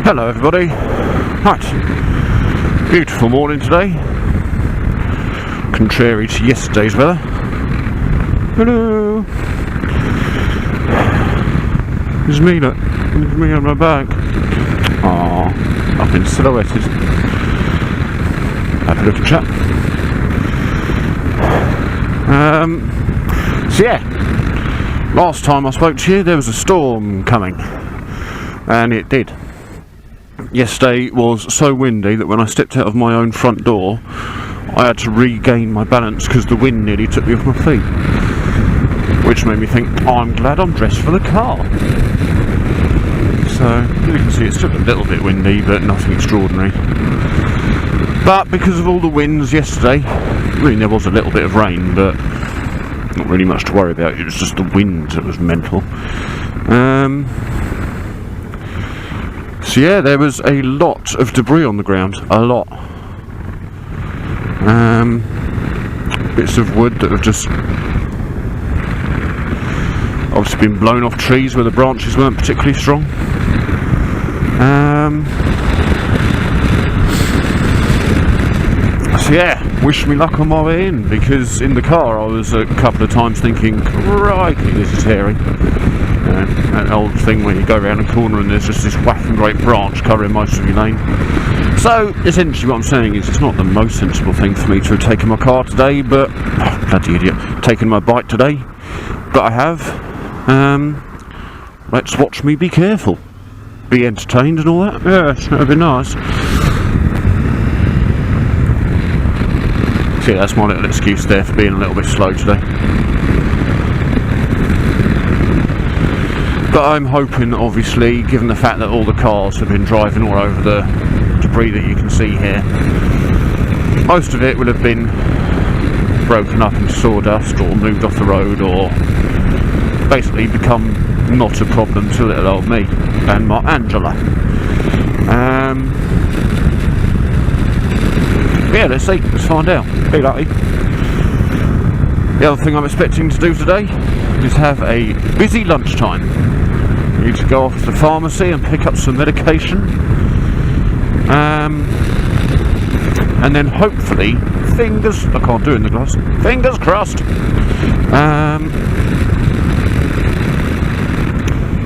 Hello everybody. Right, beautiful morning today, contrary to yesterday's weather. Hello. It's me, look. It's me on my back. Aww, I've been silhouetted. Have a look at chat. So yeah, last time I spoke to you there was a storm coming, and it did. Yesterday was so windy that when I stepped out of my own front door I had to regain my balance because the wind nearly took me off my feet, which made me think, oh, I'm glad I'm dressed for the car. So you can see it's still a little bit windy but nothing extraordinary. But because of all the winds yesterday, I mean there was a little bit of rain but not really much to worry about, it was just the wind that was mental. So yeah, there was a lot of debris on the ground, a lot. Bits of wood that have just obviously been blown off trees where the branches weren't particularly strong. So yeah, wish me luck on my way in, because in the car I was a couple of times thinking, crikey, this is hairy. That old thing where you go around a corner and there's just this whacking great branch covering most of your lane. So essentially what I'm saying is it's not the most sensible thing for me to have taken my car today, but bloody idiot, taken my bike today, but I have. Let's watch me be careful, be entertained and all that. Yes, that'd be nice. See, that's my little excuse there for being a little bit slow today. But I'm hoping, obviously, given the fact that all the cars have been driving all over the debris that you can see here, most of it will have been broken up into sawdust or moved off the road, or basically become not a problem to little old me and my Angela. Yeah, let's see, let's find out. Be lucky. The other thing I'm expecting to do today is have a busy lunchtime. I need to go off to the pharmacy and pick up some medication, and then hopefully, I can't do it in the glass, fingers crossed,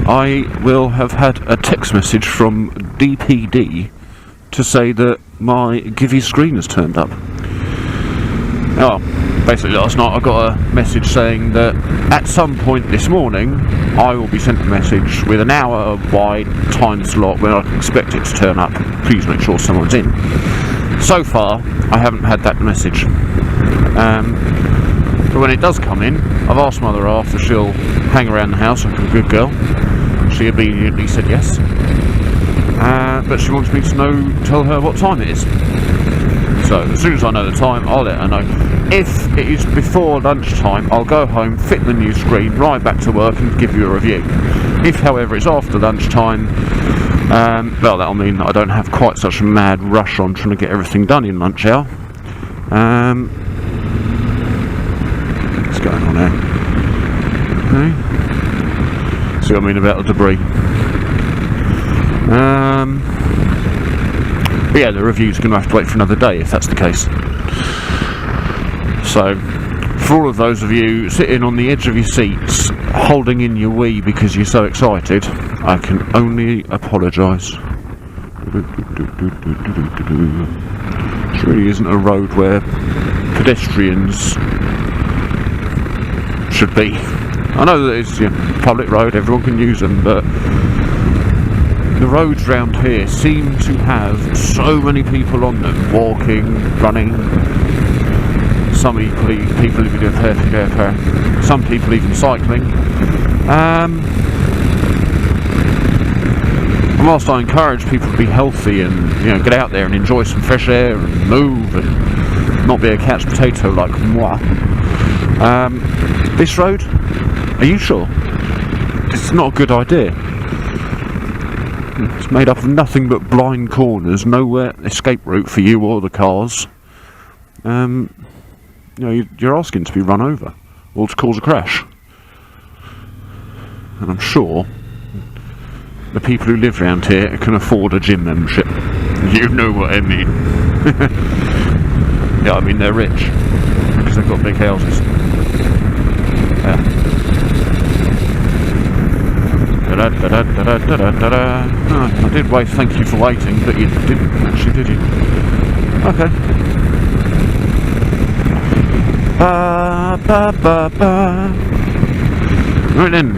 I will have had a text message from DPD to say that my Givey screen has turned up. Oh, basically last night I got a message saying that at some point this morning I will be sent a message with an hour wide time slot when I can expect it to turn up. Please make sure someone's in. So far I haven't had that message, but when it does come in, I've asked Mother half if she'll hang around the house like a good girl. She immediately said yes, but she wants me to tell her what time it is. So as soon as I know the time, I'll let her know. If it is before lunchtime, I'll go home, fit the new screen, ride back to work and give you a review. If, however, it's after lunchtime, well, that'll mean that I don't have quite such a mad rush on trying to get everything done in lunch hour. What's going on there? Okay. See what I mean about the debris. But yeah, the review's going to have to wait for another day if that's the case. So, for all of those of you sitting on the edge of your seats, holding in your wee because you're so excited, I can only apologise. This really isn't a road where pedestrians should be. I know that it's a public road, everyone can use them, but the roads round here seem to have so many people on them, walking, running, some people even doing some people even cycling. And whilst I encourage people to be healthy and get out there and enjoy some fresh air and move and not be a couch potato like moi, this road, are you sure? It's not a good idea. It's made up of nothing but blind corners, nowhere escape route for you or the cars. You're asking to be run over or to cause a crash. And I'm sure the people who live around here can afford a gym membership. You know what I mean. Yeah, I mean they're rich because they've got big houses. Yeah. Oh, I did wait. Thank you for waiting, but you didn't actually, did you? Okay. Right then,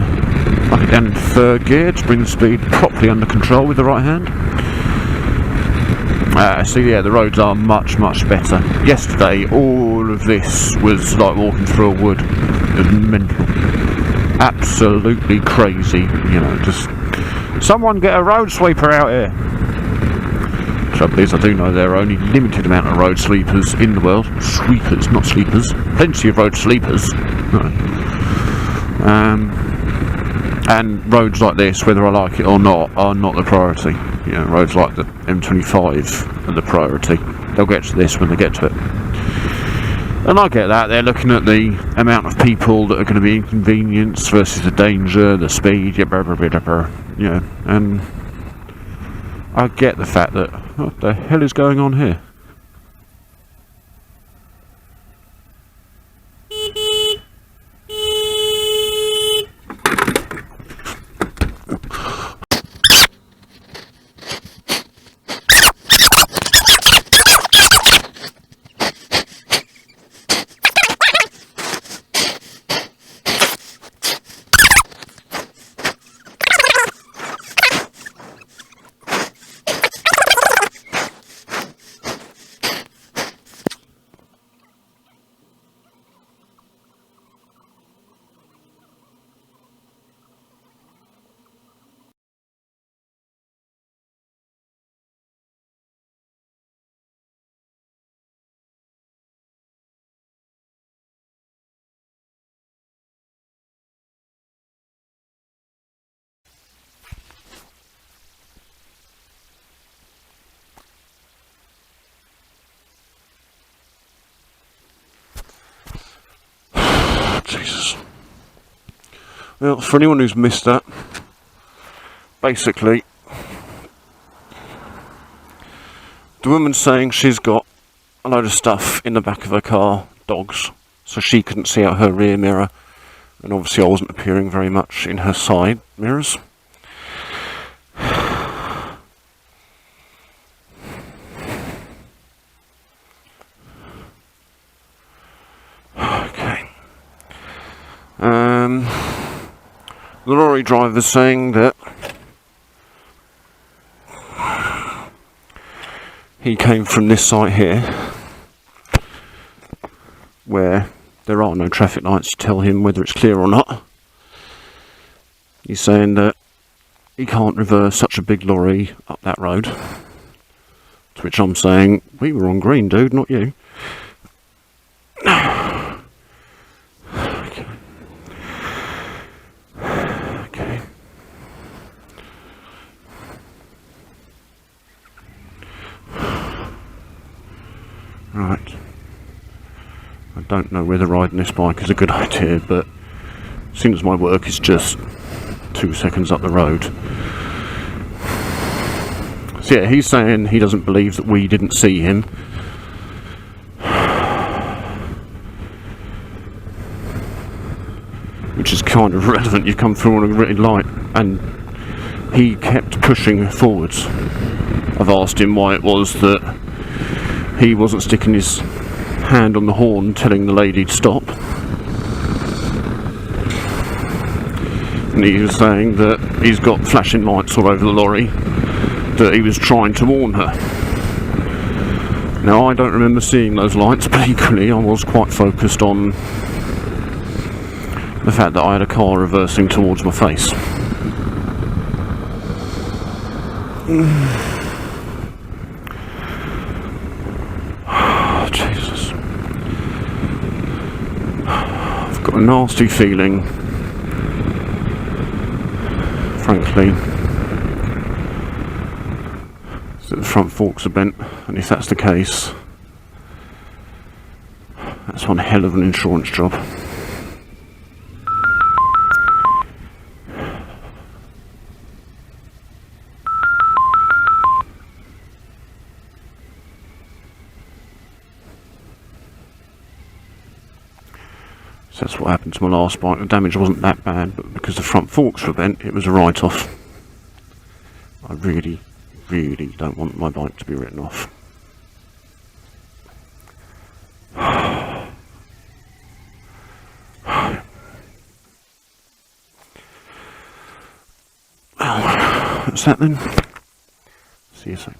knock it down in third gear to bring the speed properly under control with the right hand. So yeah, the roads are much better. Yesterday, all of this was like walking through a wood. It was mental. Absolutely crazy, you know, just someone get a road sweeper out here. Trouble is, I do know there are only limited amount of road sweepers in the world. Sweepers, not sleepers. Plenty of road sleepers. And roads like this, whether I like it or not, are not the priority. You know, roads like the M25 are the priority. They'll get to this when they get to it. And I get that, they're looking at the amount of people that are going to be inconvenienced versus the danger, the speed, you know, and I get the fact that, what the hell is going on here? Jesus. Well, for anyone who's missed that, basically, the woman's saying she's got a load of stuff in the back of her car, dogs, so she couldn't see out her rear mirror, and obviously I wasn't appearing very much in her side mirrors. The lorry driver's saying that he came from this site here, where there are no traffic lights to tell him whether it's clear or not. He's saying that he can't reverse such a big lorry up that road. To which I'm saying, we were on green, dude, not you. Right, I don't know whether riding this bike is a good idea, but seeing as my work is just 2 seconds up the road. So yeah, he's saying he doesn't believe that we didn't see him. Which is kind of relevant, you come through on a red light, and he kept pushing forwards. I've asked him why it was that he wasn't sticking his hand on the horn telling the lady to stop, and he was saying that he's got flashing lights all over the lorry, that he was trying to warn her. Now I don't remember seeing those lights, but equally I was quite focused on the fact that I had a car reversing towards my face. A nasty feeling, frankly, that the front forks are bent, and if that's the case, that's one hell of an insurance job. That's what happened to my last bike. The damage wasn't that bad, but because the front forks were bent, it was a write-off. I really, really don't want my bike to be written off. Well, that's that then. See you soon.